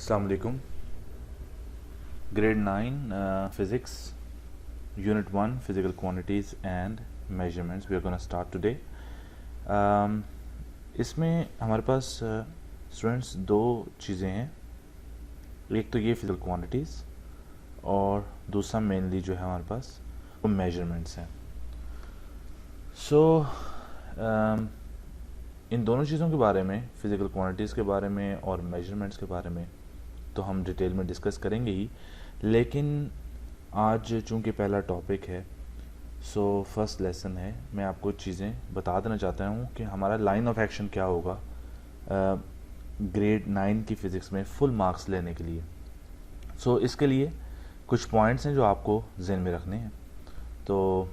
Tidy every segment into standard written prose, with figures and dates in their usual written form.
Assalamu alaikum. Grade 9 Physics Unit 1 Physical Quantities and Measurements we are going to start today. इसमें हमारे पास students दो चीज़ें हैं. एक तो ये फिजिकल क्वांटिटीज़ और दूसरा मेनली जो है हमारे पास वो मेजरमेंट्स हैं. इन दोनों चीज़ों के बारे में, फ़िज़िकल क्वांटिटीज़ के बारे में और मेजरमेंट्स के बारे में तो हम डिटेल में डिस्कस करेंगे ही, लेकिन आज चूँकि पहला टॉपिक है फर्स्ट लेसन है, मैं आपको चीज़ें बता देना चाहता हूँ कि हमारा लाइन ऑफ एक्शन क्या होगा ग्रेड 9 की फ़िज़िक्स में फुल मार्क्स लेने के लिए. इसके लिए कुछ पॉइंट्स हैं जो आपको ज़हन में रखने हैं. तो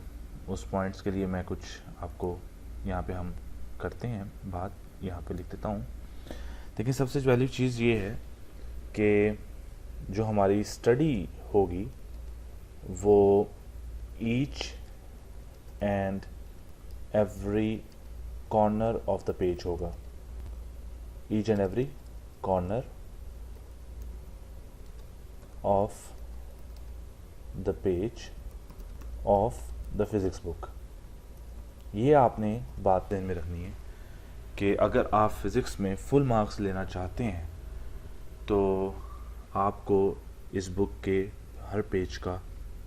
उस पॉइंट्स के लिए मैं कुछ आपको यहाँ पे हम करते हैं बात, यहाँ पे लिख देता हूँ. देखिए, सबसे पहली चीज़ ये है कि जो हमारी स्टडी होगी वो each and every corner of the page होगा. Each and every corner of the page of the physics book. ये आपने बात ध्यान में रखनी है कि अगर आप फिज़िक्स में फुल मार्क्स लेना चाहते हैं तो आपको इस बुक के हर पेज का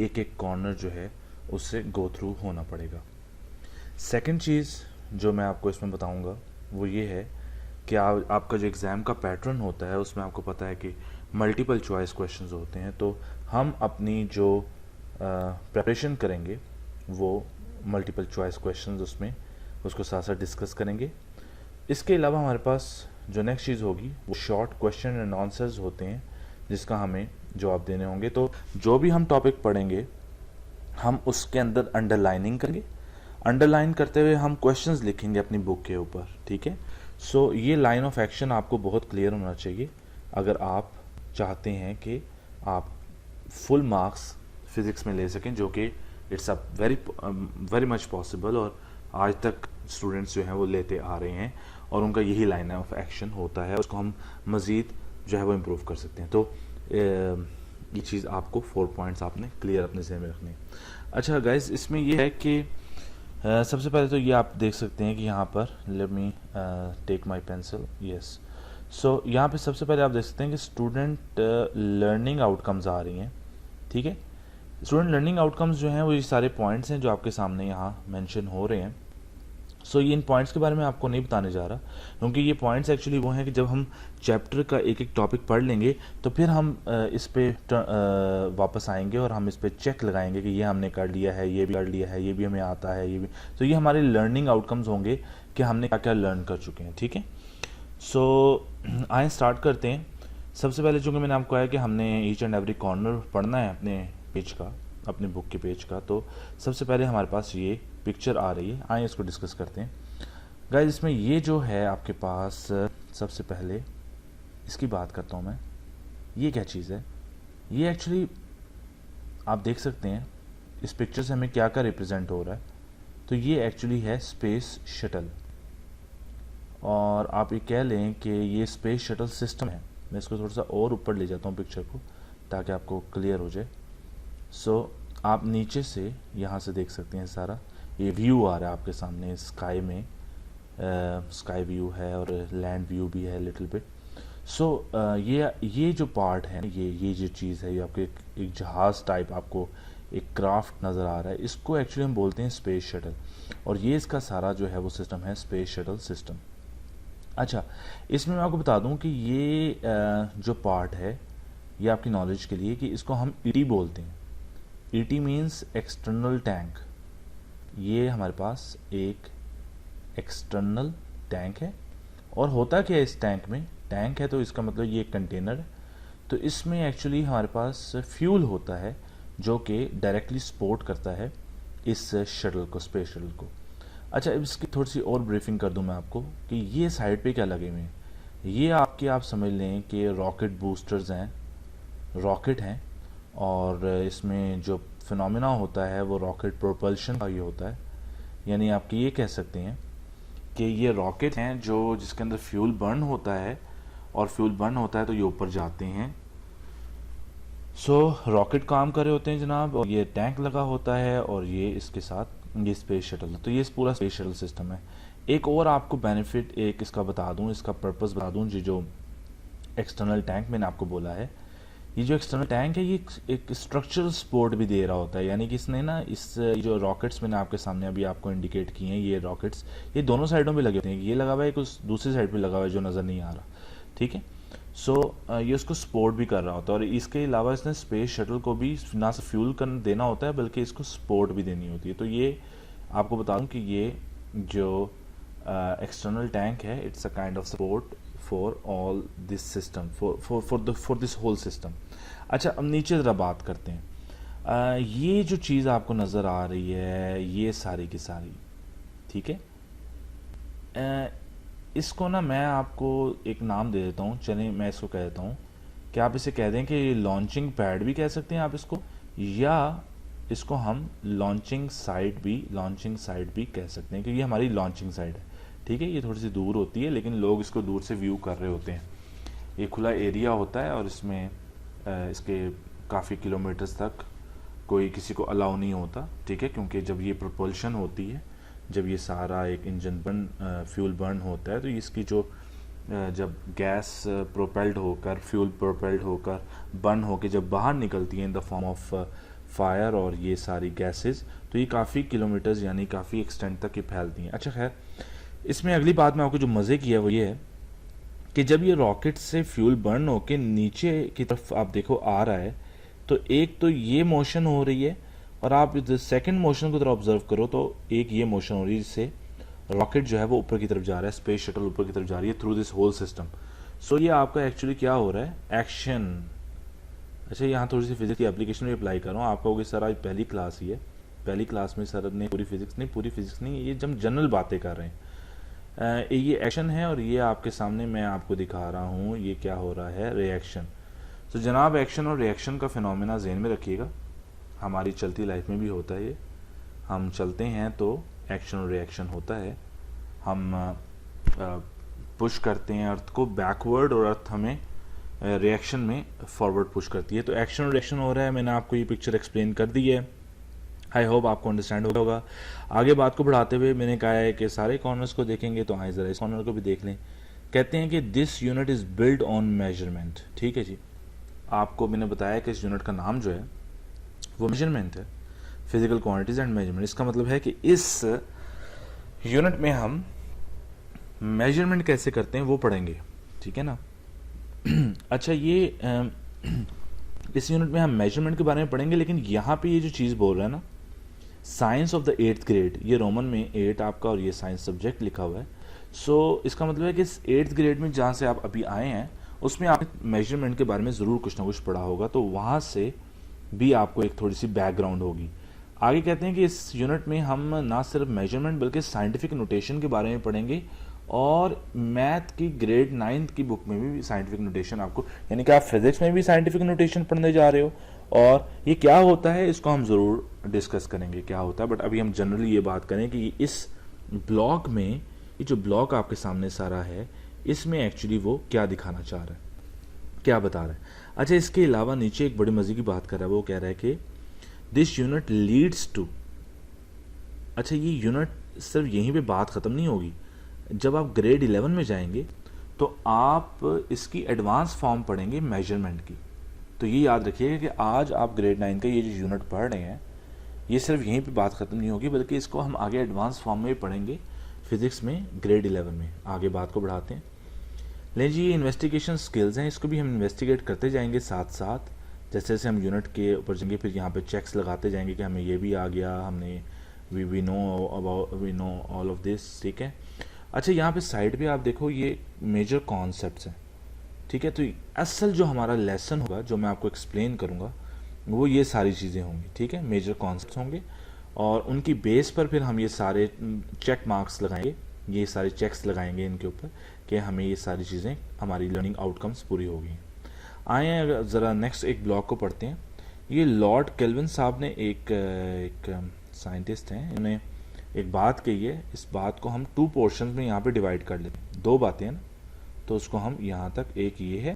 एक एक कॉर्नर जो है उससे गो थ्रू होना पड़ेगा. सेकंड चीज़ जो मैं आपको इसमें बताऊंगा वो ये है कि आपका जो एग्ज़ाम का पैटर्न होता है उसमें आपको पता है कि मल्टीपल चॉइस क्वेश्चंस होते हैं. तो हम अपनी जो प्रिपरेशन करेंगे वो मल्टीपल चॉइस क्वेश्चंस उसमें उसको साथ साथ डिस्कस करेंगे. इसके अलावा हमारे पास जो नेक्स्ट चीज़ होगी वो शॉर्ट क्वेश्चन एंड आंसर्स होते हैं जिसका हमें जवाब देने होंगे. तो जो भी हम टॉपिक पढ़ेंगे हम उसके अंदर अंडरलाइनिंग करेंगे. अंडरलाइन करते हुए हम क्वेश्चंस लिखेंगे अपनी बुक के ऊपर. ठीक है. ये लाइन ऑफ एक्शन आपको बहुत क्लियर होना चाहिए अगर आप चाहते हैं कि आप फुल मार्क्स फिज़िक्स में ले सकें, जो कि it's a very much possible और आज तक स्टूडेंट्स जो हैं वो लेते आ रहे हैं और उनका यही लाइन ऑफ एक्शन होता है. उसको हम मज़ीद जो है वो इम्प्रूव कर सकते हैं. तो ये चीज़ आपको 4 पॉइंट्स आपने क्लियर अपने ज़हन में रखने हैं. अच्छा गाइस, इसमें ये है कि सबसे पहले तो ये आप देख सकते हैं कि यहाँ पर let me take my pencil. Yes. यहाँ पे सबसे पहले आप देख सकते हैं कि स्टूडेंट लर्निंग आउटकम्स आ रही हैं. ठीक है. स्टूडेंट लर्निंग आउटकम्स जो हैं वो ये सारे पॉइंट्स हैं जो आपके सामने यहाँ मेंशन हो रहे हैं. ये इन पॉइंट्स के बारे में आपको नहीं बताने जा रहा, क्योंकि ये पॉइंट्स एक्चुअली वो हैं कि जब हम चैप्टर का एक एक टॉपिक पढ़ लेंगे तो फिर हम इस पे वापस आएंगे और हम इस पे चेक लगाएंगे कि ये हमने कर लिया है, ये भी कर लिया है, ये भी हमें आता है, ये भी. तो ये हमारे लर्निंग आउटकम्स होंगे कि हमने क्या क्या लर्न कर चुके हैं. ठीक है. आए स्टार्ट करते हैं. सबसे पहले चूँकि मैंने आपको कहा कि हमने ईच एंड एवरी कॉर्नर पढ़ना है अपने पेज का, अपने बुक के पेज का. तो सबसे पहले हमारे पास ये पिक्चर आ रही है. आइए इसको डिस्कस करते हैं. गाइस, इसमें ये जो है आपके पास, सबसे पहले इसकी बात करता हूँ मैं. ये क्या चीज़ है? ये एक्चुअली आप देख सकते हैं इस पिक्चर से हमें क्या क्या रिप्रेजेंट हो रहा है. तो ये एक्चुअली है स्पेस शटल, और आप ये कह लें कि ये स्पेस शटल सिस्टम है. मैं इसको थोड़ा सा और ऊपर ले जाता हूँ पिक्चर को ताकि आपको क्लियर हो जाए. आप नीचे से यहाँ से देख सकते हैं सारा ये व्यू आ रहा है आपके सामने. स्काई में स्काई व्यू है और लैंड व्यू भी है लिटिल बिट. ये जो पार्ट है, ये जो चीज़ है, ये आपको एक जहाज़ टाइप आपको एक क्राफ्ट नज़र आ रहा है. इसको एक्चुअली हम बोलते हैं स्पेस शटल, और ये इसका सारा जो है वो सिस्टम है स्पेस शटल सिस्टम. अच्छा, इसमें मैं आपको बता दूं कि ये जो पार्ट है ये आपकी नॉलेज के लिए कि इसको हम ईटी बोलते हैं. ET means external tank. ये हमारे पास एक एक्सटर्नल टैंक है. और होता क्या है इस टैंक में? टैंक है तो इसका मतलब ये एक कंटेनर है. तो इसमें एक्चुअली हमारे पास फ्यूल होता है जो कि डायरेक्टली सपोर्ट करता है इस शटल को, स्पेस शटल को. अच्छा, इसकी थोड़ी सी और ब्रीफिंग कर दूं मैं आपको कि ये साइड पे क्या लगे हुए हैं. ये आप समझ लें कि रॉकेट बूस्टर्स हैं, रॉकेट हैं, और इसमें जो फिनोमिना होता है वो रॉकेट प्रोपल्शन का ये होता है. यानी आप ये कह सकते हैं कि ये रॉकेट हैं जो जिसके अंदर फ्यूल बर्न होता है और फ्यूल बर्न होता है तो ये ऊपर जाते हैं। सो रॉकेट काम कर रहे होते हैं जनाब, और ये टैंक लगा होता है, और ये इसके साथ ये स्पेस शटल। तो ये पूरा स्पेस शटल सिस्टम है। एक और आपको बेनिफिट एक इसका बता दूं, इसका पर्पस बता दूं, जो एक्सटर्नल टैंक मैंने आपको बोला है, ये जो एक्सटर्नल टैंक है ये एक स्ट्रक्चरल सपोर्ट भी दे रहा होता है। यानी कि इसने ना इस जो रॉकेट्स मैंने आपके सामने अभी आपको इंडिकेट किए हैं, ये रॉकेट्स ये दोनों साइडों पे लगे होते हैं। ये लगा हुआ है, कुछ दूसरी साइड पे लगा हुआ है जो नज़र नहीं आ रहा, ठीक है। सो ये उसको सपोर्ट भी कर रहा होता है, और इसके अलावा इसने स्पेस शटल को भी ना सिर्फ फ्यूल कर देना होता है बल्कि इसको सपोर्ट भी देनी होती है। तो ये आपको बता दूं कि ये जो एक्सटर्नल टैंक है, it's a kind of support for all this system, for this whole system. अच्छा, अब नीचे ज़रा बात करते हैं। ये जो चीज़ आपको नज़र आ रही है, ये सारी की सारी, ठीक है। इसको ना मैं आपको एक नाम दे देता हूँ, चलिए मैं इसको कह देता हूँ कि आप इसे कह दें कि लॉन्चिंग पैड भी कह सकते हैं आप इसको, या इसको हम लॉन्चिंग साइट भी कह सकते हैं, क्योंकि ये हमारी लॉन्चिंग साइट है, ठीक है। ये थोड़ी सी दूर होती है, लेकिन लोग इसको दूर से व्यू कर रहे होते हैं। ये खुला एरिया होता है, और इसमें इसके काफ़ी किलोमीटर्स तक कोई किसी को अलाउ नहीं होता, ठीक है, क्योंकि जब ये प्रोपल्शन होती है, जब ये सारा एक इंजन फ्यूल बर्न होता है, तो इसकी जो जब गैस प्रोपेल्ड होकर, फ्यूल प्रोपेल्ड होकर, बर्न होकर जब बाहर निकलती है in the form of fire और ये सारी गैसेस, तो ये काफ़ी किलोमीटर्स यानी काफ़ी एक्सटेंट तक ये फैलती हैं। अच्छा, खैर, इसमें अगली बात मैं आपको जो मज़े की है वो ये है कि जब ये रॉकेट से फ्यूल बर्न होकर नीचे की तरफ आप देखो आ रहा है, तो एक तो ये मोशन हो रही है, और आप सेकंड मोशन को तरह ऑब्जर्व करो तो एक ये मोशन हो रही है, जिससे रॉकेट जो है वो ऊपर की तरफ जा रहा है, स्पेस शटल ऊपर की तरफ जा रही है थ्रू दिस होल सिस्टम। सो ये आपका एक्चुअली क्या हो रहा है, एक्शन। अच्छा, यहाँ थोड़ी सी फिजिक्स की एप्लीकेशन भी अप्लाई कर रहा हूँ। आपका होगी सर आज पहली क्लास ही है, पहली क्लास में सर ने पूरी फिजिक्स नहीं, ये जब जनरल बातें कर रहे हैं। ये एक्शन है, और ये आपके सामने मैं आपको दिखा रहा हूँ ये क्या हो रहा है, रिएक्शन। तो जनाब, एक्शन और रिएक्शन का फिनोमेना ज़हन में रखिएगा, हमारी चलती लाइफ में भी होता है। ये हम चलते हैं तो एक्शन और रिएक्शन होता है, हम पुश करते हैं अर्थ को बैकवर्ड, और अर्थ हमें रिएक्शन में फॉरवर्ड पुश करती है। तो एक्शन और रिएक्शन हो रहा है, मैंने आपको ये पिक्चर एक्सप्लेन कर दी है, आई होप आपको अंडरस्टैंड होगा। आगे बात को बढ़ाते हुए मैंने कहा है कि सारे कॉर्नर्स को देखेंगे, तो आए ज़रा इस कॉर्नर को भी देख लें। कहते हैं कि this unit is build on measurement, ठीक है जी। आपको मैंने बताया कि इस यूनिट का नाम जो है वो मेजरमेंट है, फिजिकल क्वांटिटीज एंड मेजरमेंट। इसका मतलब है कि इस यूनिट में हम मेजरमेंट कैसे करते हैं वो पढ़ेंगे, ठीक है ना। अच्छा, ये इस यूनिट में हम मेजरमेंट के बारे में पढ़ेंगे, लेकिन यहाँ पे ये जो चीज़ बोल रहा है ना, science of the 8th grade, ये रोमन में 8 आपका और ये साइंस सब्जेक्ट लिखा हुआ है। सो इसका मतलब है कि इस 8th ग्रेड में जहाँ से आप अभी आए हैं उसमें आपने मेजरमेंट के बारे में ज़रूर कुछ ना कुछ पढ़ा होगा, तो वहाँ से भी आपको एक थोड़ी सी बैकग्राउंड होगी। आगे कहते हैं कि इस यूनिट में हम ना सिर्फ मेजरमेंट बल्कि साइंटिफिक नोटेशन के बारे में पढ़ेंगे, और मैथ की ग्रेड 9th की बुक में भी साइंटिफिक नोटेशन आपको, यानी कि आप फिजिक्स में भी साइंटिफिक नोटेशन पढ़ने जा रहे हो, और ये क्या होता है इसको हम ज़रूर डिस्कस करेंगे क्या होता है। बट अभी हम जनरली ये बात करें कि इस ब्लॉग में, ये जो ब्लॉग आपके सामने सारा है, इसमें एक्चुअली वो क्या दिखाना चाह रहा है, क्या बता रहा है। अच्छा, इसके अलावा नीचे एक बड़ी मज़े की बात कर रहा है, वो कह रहा है कि दिस यूनिट लीड्स टू। अच्छा, ये यूनिट सिर्फ यहीं पे बात ख़त्म नहीं होगी, जब आप ग्रेड 11 में जाएंगे तो आप इसकी एडवांस फॉर्म पढ़ेंगे मेजरमेंट की। तो ये याद रखिएगा कि आज आप ग्रेड 9 का ये जो यूनिट पढ़ रहे हैं, ये सिर्फ यहीं पे बात ख़त्म नहीं होगी, बल्कि इसको हम आगे एडवांस फॉर्म में पढ़ेंगे फिज़िक्स में ग्रेड 11 में। आगे बात को बढ़ाते हैं। ले जी, ये इन्वेस्टिगेशन स्किल्स हैं, इसको भी हम इन्वेस्टिगेट करते जाएंगे साथ साथ, जैसे जैसे हम यूनिट के ऊपर जाएंगे, फिर यहाँ पे चेक्स लगाते जाएंगे कि हमें ये भी आ गया, हमने we know all of this, ठीक है। अच्छा, यहाँ पे साइड पे आप देखो ये मेजर कॉन्सेप्ट्स हैं, ठीक है। तो असल जो हमारा लेसन होगा, जो मैं आपको एक्सप्लेन करूँगा, वो ये सारी चीज़ें होंगी, ठीक है। मेजर कॉन्सेप्ट्स होंगे, और उनकी बेस पर फिर हम ये सारे चेक मार्क्स लगाएंगे, ये सारे चेक्स लगाएंगे इनके ऊपर कि हमें ये सारी चीज़ें, हमारी लर्निंग आउटकम्स पूरी होगी। आए ज़रा नेक्स्ट एक ब्लॉग को पढ़ते हैं। ये लॉर्ड केल्विन साहब ने एक साइंटिस्ट हैं, इन्होंने एक बात कही है, इस बात को हम 2 पोर्शंस में यहाँ पे डिवाइड कर लेते हैं। 2 बातें हैं ना, तो उसको हम यहाँ तक, एक ये है